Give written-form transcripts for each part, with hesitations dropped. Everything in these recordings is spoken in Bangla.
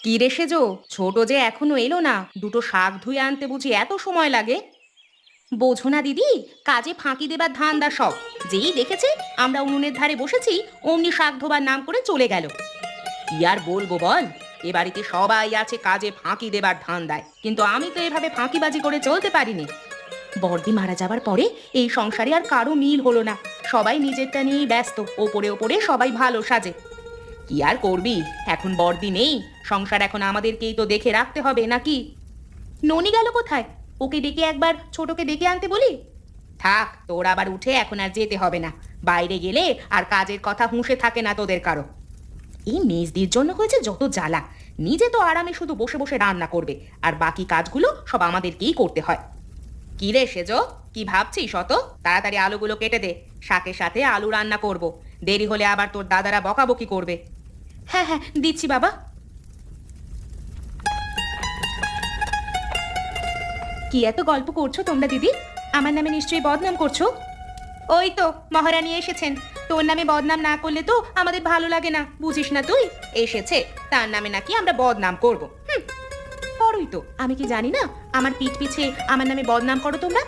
কি রে সেজো, ছোট যে এখনো এলো না, দুটো শাক ধুয়ে আনতে বুঝি এত সময় লাগে? বোঝো না দিদি, কাজে ফাঁকি দেবার ধান্দা সব। যেই দেখেছে আমরা উনুনের ধারে বসেছি, অমনি শাক ধোবার নাম করে চলে গেল। কি আর বলবো বল, এ বাড়িতে সবাই আছে কাজে ফাঁকি দেবার ধান্দায়, কিন্তু আমি তো এভাবে ফাঁকিবাজি করে চলতে পারিনি। বড়দি মারা যাবার পরে এই সংসারে আর কারো মিল হলো না। সবাই নিজেরটা নিয়েই ব্যস্ত, ওপরে ওপরে সবাই ভালো সাজে। কি আর করবি, এখন বড়দি নেই, সংসার এখন আমাদেরকেই তো দেখে রাখতে হবে নাকি? ননি গেল কোথায়? ওকে ডেকে একবার ছোটকে ডেকে আনতে বলি। থাক, তোর আবার উঠে এখন আর যেতে হবে না। বাইরে গেলে আর কাজের কথা হুঁশে থাকে না তোদের কারো। এই মেজদির জন্য হয়েছে যত জ্বালা। নিজে তো আরামে শুধু বসে বসে রান্না করবে, আর বাকি কাজগুলো সব আমাদেরকেই করতে হয়। কি রে সেজো, কি ভাবছিস অত? তাড়াতাড়ি আলুগুলো কেটে দে, শাকের সাথে আলু রান্না করব। দেরি হলে আবার তোর দাদারা বকাবকি করবে। হ্যাঁ হ্যাঁ, দিচ্ছি বাবা। কি এত গল্প করছো তোমরা দিদি? আমার নামে নিশ্চয়ই বদনাম করছো। ওই তো মহারানী এসেছেন, তোর নামে বদনাম না করলে তো আমাদের ভালো লাগে না, বুঝিস না তুই? এসেছে, তার নামে নাকি আমরা বদনাম করব। করোই তো, আমি কি জানি না? আমার পিঠ পিছে আমার নামে বদনাম করো তোমরা।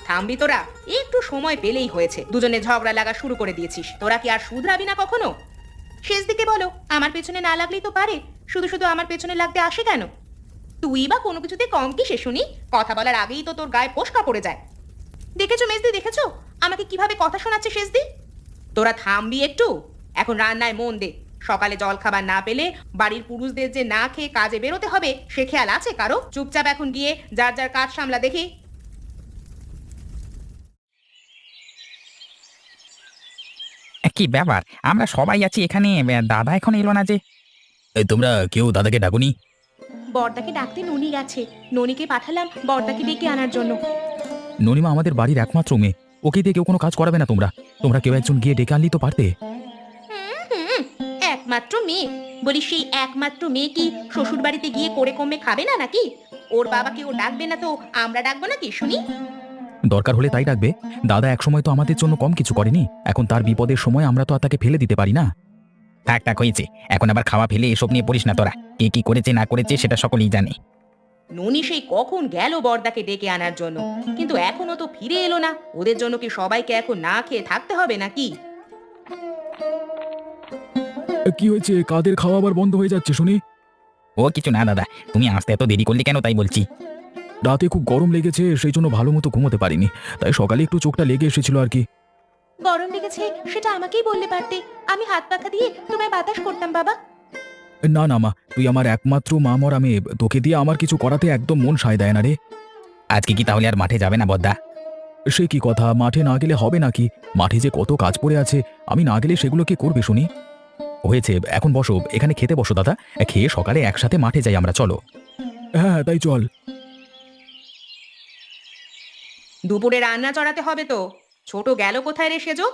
থামবি তোরা? একটু সময় পেলেই হয়েছে, দুজনে ঝগড়া লাগা শুরু করে দিয়েছিস। তোরা কি আর শুধরাবি না কখনো? শেষ দিকে বলো, আমার পেছনে না লাগলেই তো পারে, শুধু শুধু আমার পেছনে লাগতে আসে কেন? তুই বা কোনো কিছুতে কম কি সে শুনি? কথা বলার আগেই তো তোর গায়ে ফোস্কা পড়ে যায়। দেখেছো মেজদি, দেখেছো আমাকে কিভাবে কথা শোনাচ্ছে শেষদি? তোরা থামবি একটু, এখন রান্নায় মন দে। সকালে জল খাবার না পেলে বাড়ির পুরুষদের যে না খেয়ে কাজে বেরোতে হবে সে খেয়াল আছে কারো? চুপচাপ এখন গিয়ে যার যার কাজ সামলা দেখি। কি ব্যাপার? আমরা সবাই আছি এখানে, দাদা এখন এলো না যে? তোমরা কেউ দাদাকে ডাকুনি? বড়দাকে ডাকতে ননি গেছে, ননিকে পাঠালাম বড়দাকে ডেকে আনার জন্য। ননিমা আমাদের বাড়ির একমাত্র মেয়ে, ওকে দিয়ে কেউ কোনো কাজ করাবে না। তোমরা তোমরা কেউ একজন গিয়ে ডেকে আনলেই তো পারতে। হুম, একমাত্র মেয়ে? বলি সেই একমাত্র মেয়ে কি শ্বশুর বাড়িতে গিয়ে করে কমে খাবে না নাকি? ওর বাবাকে ও ডাকবে না তো আমরা ডাকবো নাকি শুনি? দরকার হলে তাই ডাকবে। দাদা একসময় তো আমাদের জন্য কম কিছু করেনি, এখন তার বিপদের সময় আমরা তো আর তাকে ফেলে দিতে পারি না। থাক থাক, হয়েছে। এখন আবার খাওয়া ফেলে এসব নিয়ে পড়িস না তোরা। কে কি করেছে না করেছে সেটা সকলেই জানে। ননি সেই কখন গেল বড়দাকে ডেকে আনার জন্য, কিন্তু এখনো তো ফিরে এলো না। ওদের জন্য কি সবাইকে এখন না খেয়ে থাকতে হবে নাকি? কি হয়েছে? কাদের খাওয়া আবার বন্ধ হয়ে যাচ্ছে শুনি? ও কিছু না দাদা, তুমি আসতে এত দেরি করলে কেন তাই বলছি। রাতে খুব গরম লেগেছে, সেই জন্য ভালো মতো ঘুমোতে পারিনি, তাই সকালে একটু চোখটা লেগে এসেছিল আর কি। গরম লেগেছে সেটা আমাকেই বললে পারতে, আমি হাত পাখা দিয়ে তোমায় বাতাস করতাম বাবা। না না মা, তুই আমার একমাত্র মা মরা মেয়ে, তোকে দিয়ে আমার কিছু করাতে একদম মন সায় দেয় না রে। আজকে কি তাহলে আর মাঠে যাবে না বদ্দা? সে কি কথা, মাঠে না গেলে হবে নাকি? মাঠে যে কত কাজ পড়ে আছে, আমি না গেলে সেগুলো কে করবে শুনি? হয়েছে, এখন বসো, এখানে খেতে বসো দাদা। খেয়ে সকালে একসাথে মাঠে যাই আমরা, চলো। হ্যাঁ হ্যাঁ, তাই চল। দুপুরে রান্না চড়াতে হবে তো। ছোট গেল কোথায় রে সেজো?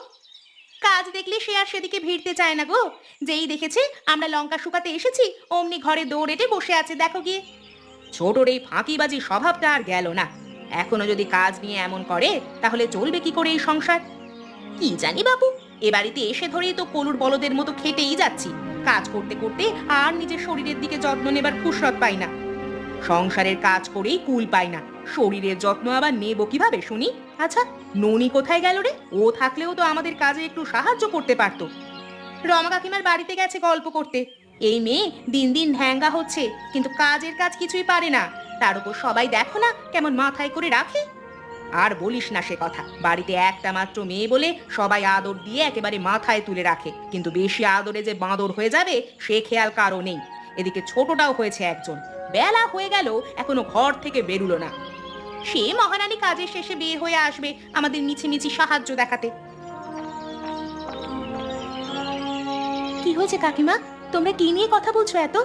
কাজ দেখলে সে আর সেদিকে ভিড়তে চায় না গো। যেই দেখেছে আমরা লঙ্কা শুকাতে এসেছি অমনি ঘরে দৌড়েটে বসে আছে, দেখো গিয়ে। ছোটর এই ফাঁকিবাজি স্বভাবটা আর গেল না। এখনো যদি কাজ নিয়ে এমন করে তাহলে চলবে কি করে এই সংসার? কি জানি বাবু, এ বাড়িতে এসে ধরেই তো কলুর বলদের মতো খেটেই যাচ্ছি। কাজ করতে করতে আর নিজের শরীরের দিকে যত্ন নেবার ফুরসত পাই না। সংসারের কাজ করেই কুল পাই না, শরীরের যত্ন আবার নেব কিভাবে শুনি? আচ্ছা, ননি কোথায় গেল রে? ও থাকলেও তো আমাদের কাজে একটু সাহায্য করতে পারতো। রমা কাকিমার বাড়িতে গেছে গল্প করতে। এই মেয়ে দিন দিন ঢ্যাঙ্গা হচ্ছে, কিন্তু কাজের কাজ কিছুই পারে না। তার উপর সবাই দেখো না কেমন মাথায় করে রাখে। আর বলিস না সে কথা, বাড়িতে একটা মাত্র মেয়ে বলে সবাই আদর দিয়ে একেবারে মাথায় তুলে রাখে, কিন্তু বেশি আদরে যে বাঁদর হয়ে যাবে সে খেয়াল কারো নেই। এদিকে ছোটটাও হয়েছে একজন, বেলা হয়ে গেল এখনো ঘর থেকে বেরুলো না। সে মহারানী কাজের শেষে বিয়ে হয়ে আসবে আমাদের মিছিমিছি সাহায্য দেখাতে। কি হয়েছে কাকিমা, তোমরা কি নিয়ে কথা বলছো এত?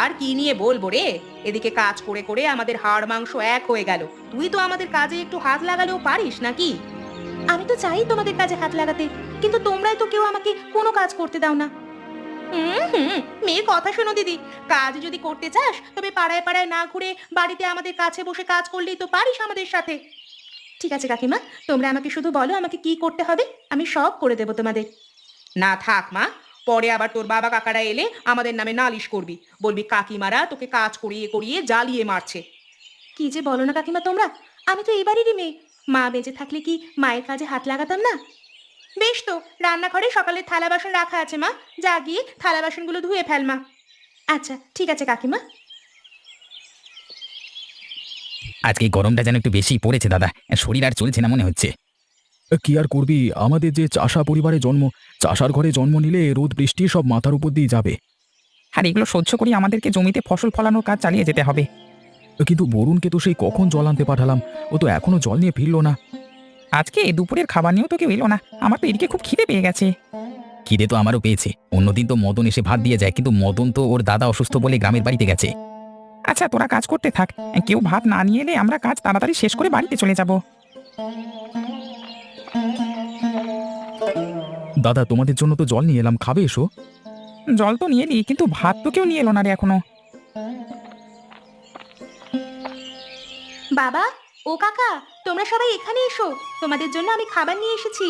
আর কি নিয়ে বলবো রে, এদিকে কাজ করে করে আমাদের হাড় মাংস এক হয়ে গেল। তুই তো আমাদের কাজে একটু হাত লাগালেও পারিস নাকি? আমি তো চাই তোমাদের কাজে হাত লাগাতে, কিন্তু তোমরাই তো কেউ আমাকে কোনো কাজ করতে দাও না। মেয়ের কথা শোনো দিদি, কাজ যদি করতে চাস তবে পাড়ায় পাড়ায় না ঘুরে বাড়িতে আমাদের কাছে বসে কাজ করলেই তো পারিস আমাদের সাথে। ঠিক আছে কাকিমা, তোমরা আমাকে শুধু বলো আমাকে কি করতে হবে, আমি সব করে দেবো তোমাদের। না থাক মা, পরে আবার তোর বাবা কাকারা এলে আমাদের নামে নালিশ করবি, বলবি কাকিমারা তোকে কাজ করিয়ে করিয়ে জ্বালিয়ে মারছে। কি যে বলো না কাকিমা তোমরা, আমি তো এই বাড়িরই মেয়ে। মা বেঁচে থাকলে কি মায়ের কাজে হাত লাগাতাম না? বেশ তো, রান্নাঘরে সকালে থালা বাসন রাখা আছে মা, যা গিয়ে থালা বাসনগুলো ধুয়ে ফেল মা। আচ্ছা ঠিক আছে কাকিমা। আজকে এই গরমটা যেন একটু বেশি পড়েছে দাদা, শরীর আর চলছে না মনে হচ্ছে। কি আর করবি, আমাদের যে চাষা পরিবারে জন্ম, চাষার ঘরে জন্ম নিলে রোদ বৃষ্টি সব মাথার উপর দিয়ে যাবে। আর এগুলো সহ্য করি আমাদেরকে জমিতে ফসল ফলানোর কাজ চালিয়ে যেতে হবে। কিন্তু বরুণকে তো সেই কখন জল আনতে পাঠালাম, ও তো এখনো জল নিয়ে ফিরলো না। আজকে দুপুরের খাবার নিয়েও তো কেউ এলো না, আমার তো এদিকে খুব খিদে পেয়ে গেছে। খিদে তো আমারও পেয়েছে, অন্যদিন তো মদন এসে ভাত দিয়ে যায়, কিন্তু মদন তো ওর দাদা অসুস্থ বলে গ্রামের বাড়িতে গেছে। আচ্ছা তোরা কাজ করতে থাক, কেউ ভাত না নিয়ে এলে আমরা কাজ তাড়াতাড়ি শেষ করে বাড়িতে চলে যাব। দাদা তোমাদের জন্য তো জল নিয়ে এলাম, খাবে এসো। জল তো নিয়ে এলি, কিন্তু ভাত তো কেউ নিয়ে এলো না রে এখনো। বাবা, ও কাকা, তোমরা সবাই এখানে এসো, তোমাদের জন্য আমি খাবার নিয়ে এসেছি।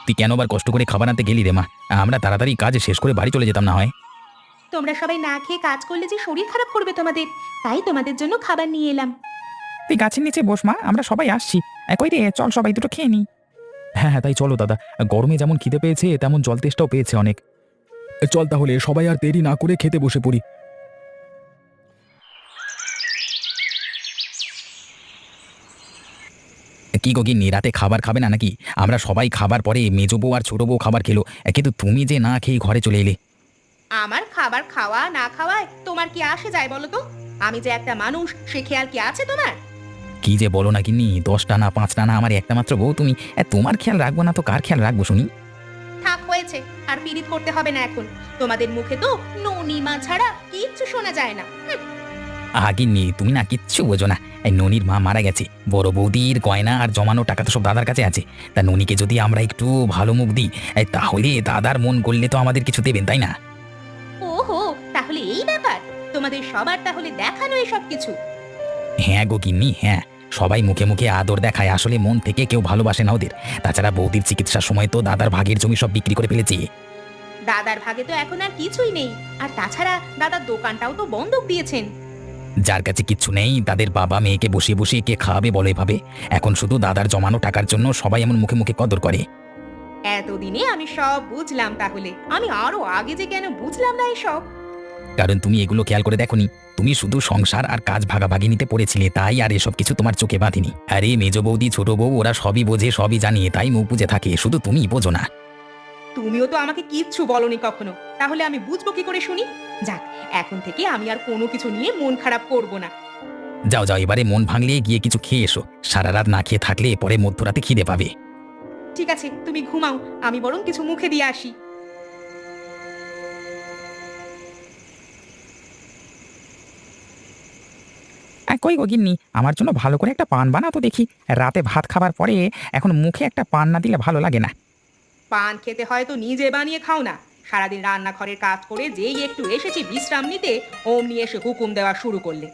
তুই কেন আবার কষ্ট করে খাবার আনতে গেলি রে মা? আমরা তাড়াতাড়ি কাজ শেষ করে বাড়ি চলে যেতাম না হয়। তোমরা সবাই না খেয়ে কাজ করলে যে শরীর খারাপ করবে তোমাদের, তাই তোমাদের জন্য খাবার নিয়ে এলাম। তুই গাছের নিচে বস মা, আমরা সবাই আসছি। কই রে, চল সবাই দুটো খেয়ে নি। হ্যাঁ হ্যাঁ তাই চলো দাদা, গরমে যেমন খিদে পেয়েছে তেমন জল তেষ্টাও পেয়েছে অনেক। চল তাহলে সবাই আর দেরি না করে খেতে বসে পড়ি। কি গো গিন্নি, রাতে খাবার খাবে না নাকি? আমরা সবাই খাবার পরে মেজো বউ আর ছোট বউ খাবার খেলো, কিন্তু তুমি যে না খেয়ে ঘরে চলে এলে। আমার খাবার খাওয়া না খাওয়ায় তোমার কি আসে যায় বলো তো? আমি যে একটা মানুষ, সে খেয়াল কি আছে তোমার? কি যে বলো না গিন্নি, 10টা না 5টা না, আমার একটা মাত্র বউ তুমি, তোমার খেয়াল রাখবো না তো কার খেয়াল রাখবো শুনি? থাক হয়েছে, আর পীড়িত করতে হবে না এখন। তোমাদের মুখে তো ননিমা ছাড়া কিচ্ছু শোনা যায় না। গিন্নি তুমি না কিচ্ছু বোঝো না। ননির মা মারা গেছে, বড় বৌদির গয়না আর জমানো টাকা তো সব দাদার কাছে আছে। তা ননিকে যদি আমরা একটু ভালো মুখ দিই, তাহলে দাদার মন করলে তো আমাদের কিছু দেবেন, তাই না? ওহো, তাহলে এই ব্যাপার, তোমাদের সবার তাহলে দেখানো এসব কিছু। হ্যাঁ গো গিন্নি হ্যাঁ, সবাই মুখে মুখে আদর দেখায়, আসলে মন থেকে কেউ ভালোবাসে না ওদের। তাছাড়া বৌদির চিকিৎসার সময় তো দাদার ভাগের জমি সব বিক্রি করে ফেলেছে। দাদার ভাগে তো এখন আর কিছুই নেই, আর তাছাড়া দাদার দোকানটাও তো বন্ধক দিয়েছেন। যার কাছে কিচ্ছু নেই তাদের বাবা মেয়েকে বসিয়ে বসিয়ে কে খাওয়াবে বলে এভাবে? এখন শুধু দাদার জমানো টাকার জন্য সবাই এমন মুখে মুখে কদর করে। এতদিনে আমি সব বুঝলাম, তাহলে আমি আরো আগে যে কেন বুঝলাম না এসব। কারণ তুমি এগুলো খেয়াল করে দেখোনি, তুমি শুধু সংসার আর কাজ ভাগাভাগি নিতে পড়েছিলে, তাই আর এসব কিছু তোমার চোখে বাঁধেনি। আরে মেজ বৌদি ছোট বউ ওরা সবই বোঝে, সবই জানিয়ে, তাই মুখ বুঝে থাকে, শুধু তুমিই বোঝো না। তুমিও তো আমাকে কিচ্ছু বলনি কখনো, তাহলে আমি বুঝবো কি করে শুনি? যাক, এখন থেকে আমি আর কোনো কিছু নিয়ে মন খারাপ করব না। যাও যাও, এবারে মন ভাঙলে গিয়ে কিছু খেয়ে এসো, সারা রাত না খেয়ে থাকলে পরে মধ্যরাতে খিদে পাবে। ঠিক আছে, তুমি ঘুমাও, আমি বরং কিছু মুখে দিয়ে আসি। কই গো গিন্নি, আমার জন্য ভালো করে একটা পান বানাতো দেখি। রাতে ভাত খাবার পরে এখন মুখে একটা পান না দিলে ভালো লাগে না। পান খেতে হয় তো নিজে বানিয়ে খাও না। সারাদিন রান্নাঘরের কাজ করে যেই একটু এসেছি বিশ্রাম নিতে, অমনি এসে হুকুম দেওয়া শুরু করলে।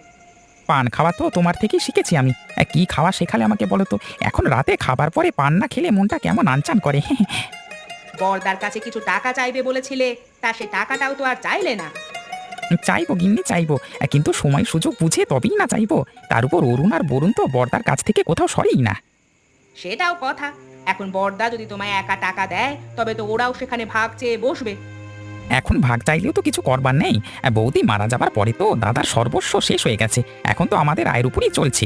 পান খাওয়া তো তোমার থেকেই শিখেছি আমি। কি খাওয়া শেখালে আমাকে বলো তো? এখন রাতে খাবার পরে পান না খেলে মনটা কেমন আনচান করে। বরদার কাছে কিছু টাকা চাইবে বলেছিলে, তা সে টাকাটাও তো আর চাইলে না। চাইবো গিন্নি চাইবো, কিন্তু সময় সুযোগ বুঝে তবেই না চাইবো। তার উপর অরুণ আর বরুণ তো বর্দার কাছ থেকে কোথাও সরেই না। সেটাও কথা, এখন বরদা যদি তোমায় একা টাকা দেয়, তবে তো ওরাও সেখানে ভাগ চেয়ে বসবে। এখন ভাগ চাইলেও তো কিছু করবার নেই। বৌদি মারা যাবার পরে তো দাদার সর্বস্ব শেষ হয়ে গেছে, এখন তো আমাদের আয়ের উপরই চলছে।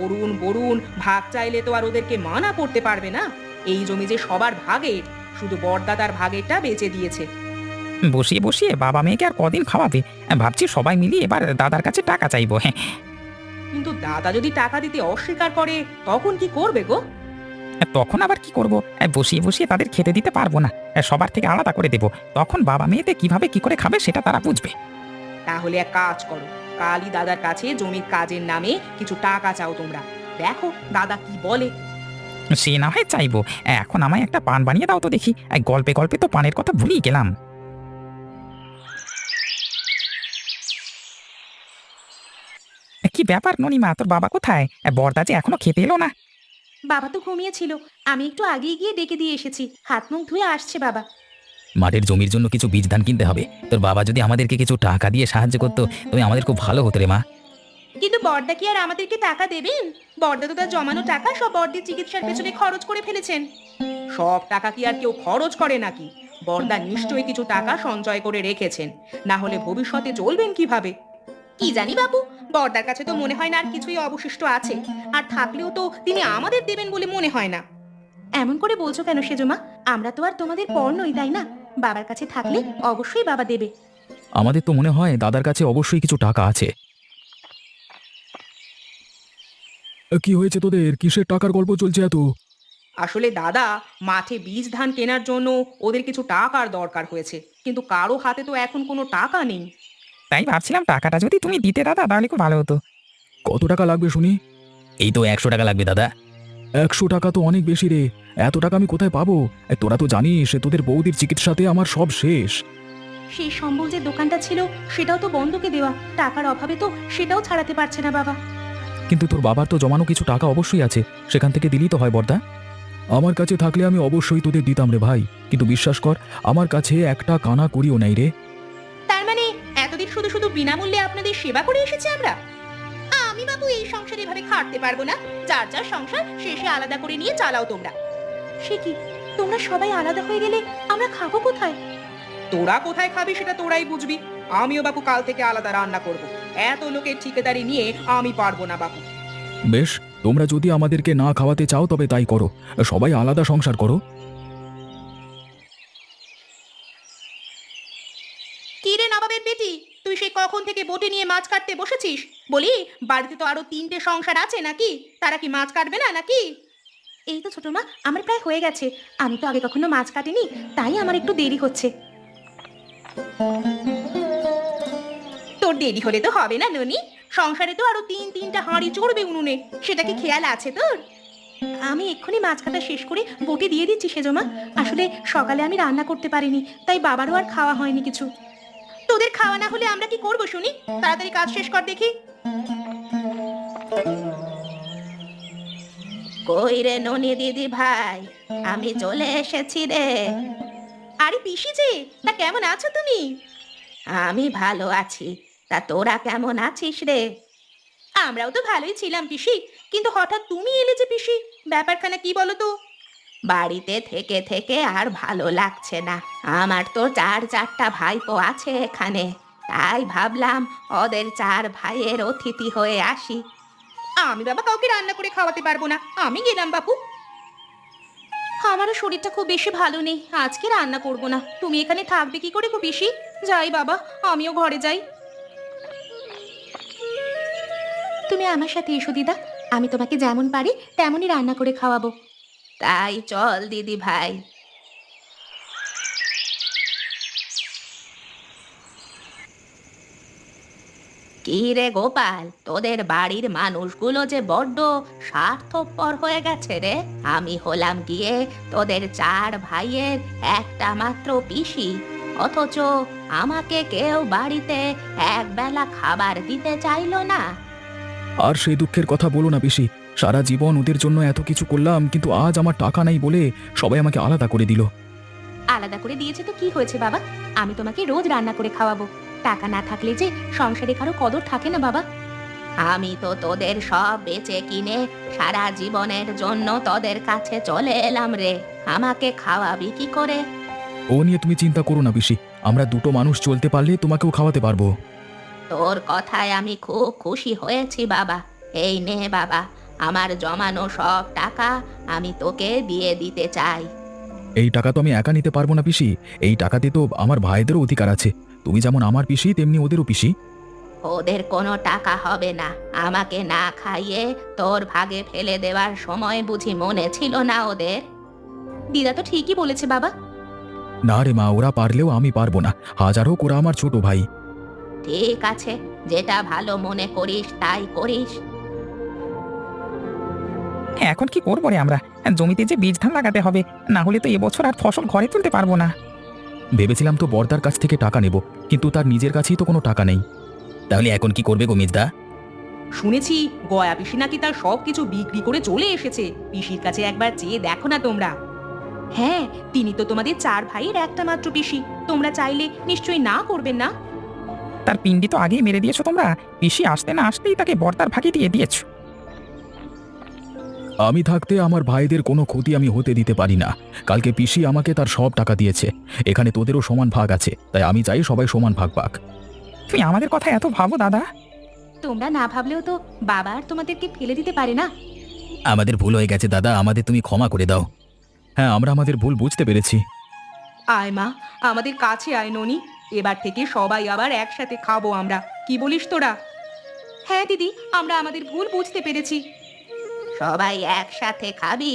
অরুণ বরুণ ভাগ চাইলে তো আর ওদেরকে মানা করতে পারবে না। এই জমি যে সবার ভাগের, শুধু বরদাদার ভাগেরটা বেচে দিয়েছে। বসিয়ে বসিয়ে বাবা মেয়েকে আর কদিন খাওয়াবে? ভাবছি সবাই মিলিয়ে এবার দাদার কাছে টাকা চাইবো। হ্যাঁ, কিন্তু দাদা যদি টাকা দিতে অস্বীকার করে, তখন কি করবে গো? তখন আবার কি করব? বসিয়ে বসিয়ে তাদের খেতে দিতে পারবো না, সবার থেকে আলাদা করে দেব। তখন বাবা মেয়েতে কিভাবে কি করে খাবে সেটা তারা বুঝবে। তাহলে এক কাজ করো, কালই দাদার কাছে জমির কাজের নামে কিছু টাকা চাও তোমরা, দেখো দাদা কি বলে। সে না হয় চাইবো, এখন আমায় একটা পান বানিয়ে দাও তো দেখি। গল্পে গল্পে তো পানের কথা ভুলেই গেলাম। কি ব্যাপার ননিমা, তোর বাবা কোথায়? বর্দা যে এখনো খেতে এলো না। বাবা তো ঘুমিয়েছিল, আমি একটু আগেই গিয়ে ডেকে দিয়ে এসেছি, হাত মুখ ধুয়ে আসছে বাবা। মাঠের জমির জন্য কিছু বীজ ধান কিনতে হবে। তোর বাবা যদি আমাদেরকে কিছু টাকা দিয়ে সাহায্য করতো তবে আমাদের খুব ভালো হতো রে মা। কিন্তু বড়দা কি আর আমাদেরকে টাকা দেবেন? বড়দা তো তার জমানো টাকা সব বড়দির চিকিৎসার পেছনে খরচ করে ফেলেছেন। সব টাকা কি আর কেউ খরচ করে নাকি? বড়দা নিশ্চয়ই কিছু টাকা সঞ্চয় করে রেখেছেন, না হলে ভবিষ্যতে চলবেন কিভাবে? কি জানি বাবু, বড়দার কাছে তো মনে হয় না আর কিছুই অবশিষ্ট আছে, আর থাকলেও তো তিনি আমাদের দেবেন বলে মনে হয় না। এমন করে বলছো কেন সেজমা? আমরা তো আর তোমাদের পর নই, তাই না? বাবার কাছে থাকলে অবশ্যই বাবা দেবে। আমাদের তো মনে হয় দাদার কাছে অবশ্যই কিছু টাকা আছে। কি হয়েছে তোদের? কিসের টাকার গল্প চলছে এত? আসলে দাদা, মাঠে বীজ ধান কেনার জন্য ওদের কিছু টাকার দরকার হয়েছে, কিন্তু কারো হাতে তো এখন কোনো টাকা নেই। তাই ভাবছিলাম টাকাটা যদি তুমি দিতে দাদা তাহলে খুব ভালো হতো। কত টাকা লাগবে শুনি? এই তো 100 টাকা লাগবে দাদা। 100 টাকা তো অনেক বেশি রে। এত টাকা আমি কোথায় পাবো? তোরা তো জানিস তোদের বৌদির চিকিৎসাতে আমার সব শেষ। সেই সম্বল যে দোকানটা ছিল সেটাও তো বন্ধকে দেওয়া, টাকার অভাবে তো সেটাও ছাড়াতে পারছে না বাবা। কিন্তু তোর বাবার তো জমানো কিছু টাকা অবশ্যই আছে, সেখান থেকে দিলেই তো হয় বর্দা। আমার কাছে থাকলে আমি অবশ্যই তোদের দিতাম রে ভাই, কিন্তু বিশ্বাস কর আমার কাছে একটা কানা করিও নাই রে। তার মানে এতদিন শুধু শুধু বিনামূল্যে আপনাদের সেবা করে এসেছি আমরা? আমি বাবু এই সংসারে এভাবে খাটতে পারবো না। যার যার সংসার শেষে আলাদা করে নিয়ে চালাও তোমরা। সে কি, তোমরা সবাই আলাদা হয়ে গেলে আমরা খাবো কোথায়? তোরা কোথায় খাবি সেটা তোরাই বুঝবি। আমিও বাপু কাল থেকে আলাদা রান্না করব। এত লোকের ঠিকাদারি নিয়ে আমি পারবো না বাপু। বেশ, তোমরা যদি আমাদেরকে না খাওয়াতে চাও তবে তাই করো, সবাই আলাদা সংসার করো। কি রে নবাবের বেটি, তুই সেই কখন থেকে বটি নিয়ে মাছ কাটতে বসেছিস? বলি, বাড়িতে তো আরো 3টে সংসার আছে নাকি? তারা কি মাছ কাটবে না নাকি? এই তো ছোট মা, আমার প্রায় হয়ে গেছে। আমি তো আগে কখনো মাছ কাটিনি, তাই আমার একটু দেরি হচ্ছে। তোর দেরি হলে তো হবে না ননি, সংসারে তো আরো 3টা হাঁড়ি চড়বে উনুনে, সেটা কি খেয়াল আছে তোর? আমি এক্ষুনি মাছ কাটা শেষ করে বটি দিয়ে দিচ্ছি সেজমা। আসলে সকালে আমি রান্না করতে পারিনি, তাই বাবারও আর খাওয়া হয়নি কিছু। তোদের খাওয়া না হলে আমরা কি করবো শুনি? তাড়াতাড়ি কাজ শেষ কর দেখি। কই রে ননি দিদি ভাই, আমি চলে এসেছি রে। আরে পিসি যে, তা কেমন আছো তুমি? আমি ভালো আছি, তা তোরা কেমন আছিস রে? আমরাও তো ভালোই ছিলাম পিসি, কিন্তু হঠাৎ তুমি এলে যে পিসি, ব্যাপারখানা কি বলো তো? বাড়িতে থেকে থেকে আর ভালো লাগছে না। আমার তো 4টা ভাইপো আছে এখানে, তাই ভাবলাম ওদের 4 ভাইয়ের অতিথি হয়ে আসি। আমি বাবা কাউকে রান্না করে খাওয়াতে পারবো না, আমি গেলাম বাপু। আমারও শরীরটা খুব বেশি ভালো নেই, আজকে রান্না করব না। তুমি এখানে থাকবে কি করে গো পিসি? যাই বাবা, আমিও ঘরে যাই। তুমি আমার সাথে এসো দিদা, আমি তোমাকে যেমন পারি তেমনই রান্না করে খাওয়াবো। তাই চল দিদি ভাই। কি রে গোপাল, তোদের বাড়ির মানুষগুলো যে বড্ড স্বার্থপর হয়ে গেছে রে। আমি হলাম গিয়ে তোদের 4 ভাইয়ের একটা মাত্র পিসি, অথচ আমাকে কেউ বাড়িতে একবেলা খাবার দিতে চাইলো না। আর সেই দুঃখের কথা বলো না বেশি। সারা জীবন ওদের জন্য এত কিছু করলাম, কিন্তু আজ আমার টাকা নাই বলে সবাই আমাকে আলাদা করে দিল। আলাদা করে দিয়েছে তো কি হয়েছে বাবা? আমি তোমাকে রোজ রান্না করে খাওয়াবো। টাকা না থাকলে যে সংসারে কারো কদর থাকে না বাবা। আমি তো তোদের সব বেচে কিনে সারা জীবনের জন্য তোদের কাছে চলে এলাম রে, আমাকে খাওয়াবি কি করে? ও নিয়ে তুমি চিন্তা করো না বেশি, আমরা দুটো মানুষ চলতে পারলে তোমাকেও খাওয়াতে পারবো। তোর কথায় আমি খুব খুশি হয়েছি বাবা। এই নে বাবা, আমার জমানো সব টাকা আমি তোকে দিয়ে দিতে চাই। এই টাকা তো আমি একা নিতে পারবো না পিসি, এই টাকাতে তো আমার ভাইদেরও অধিকার আছে। তুমি যেমন আমার পিসি তেমনি ওদেরও পিসি। ওদের কোনো টাকা হবে না, আমাকে না খাইয়ে তোর ভাগে ফেলে দেওয়ার সময় বুঝি মনে ছিল না ওদের? দিদা তো ঠিকই বলেছে বাবা। না রে মা, ওরা পারলেও আমি পারবো না, হাজার হোক ওরা আমার ছোট ভাই। ঠিক আছে, যেটা ভালো মনে করিস তাই করিস। এখন কি করবো রে আমরা? জমিতে যে বীজ ধান লাগাতে হবে, না হলে তো এবছর আর ফসল ঘরে তুলতে পারবো না। ভেবেছিলাম তো বর্দার কাছ থেকে টাকা নেব, কিন্তু তার নিজের কাছেই তো কোনো টাকা নেই। তাহলে এখন কি করবে গোমিজদা? শুনেছি গয়া পিসি নাকি তার সবকিছু বিক্রি করে চলে এসেছে। পিসির কাছে একবার চেয়ে দেখো না তোমরা। হ্যাঁ, তিনি তো তোমাদের 4 ভাইয়ের একটা মাত্র পিসি। তোমরা চাইলে নিশ্চয়ই না করবেন না? তার পিণ্ডি তো আগেই মেরে দিয়েছো তোমরা। পিসি আসতে না আসতেই তাকে বর্তার ভাগে দিয়ে দিয়েছো। আমি থাকতে আমার ভাইদের কোনো ক্ষতি আমি হতে দিতে পারি না। কালকে পিসি আমাকে তার সব টাকা দিয়েছে। এখানে তোদেরও সমান ভাগ আছে, তাই আমি চাই সবাই সমান ভাগ পাক। তুমি আমাদের কথা এত ভাবো দাদা। তোমরা না ভাবলেও তো বাবা আর তোমাদেরকে ফেলে দিতে পারে না। আমাদের ভুল হয়ে গেছে দাদা, আমাদের তুমি ক্ষমা করে দাও। হ্যাঁ, আমরা আমাদের ভুল বুঝতে পেরেছি। আয় মা, আমাদের কাছে আয় ননি। এবার থেকে সবাই আবার একসাথে খাবো আমরা। কি বলিস তোরা? হ্যাঁ দিদি, আমরা আমাদের ভুল বুঝতে পেরেছি। সবাই একসাথে খাবি?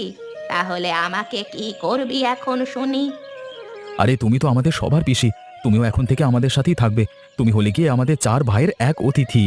তাহলে আমাকে কি করবি এখন শুনি? আরে তুমি তো আমাদের সবার পিসি, তুমিও এখন থেকে আমাদের সাথেই থাকবে। তুমি হলে গিয়ে আমাদের 4 ভাইয়ের এক অতিথি।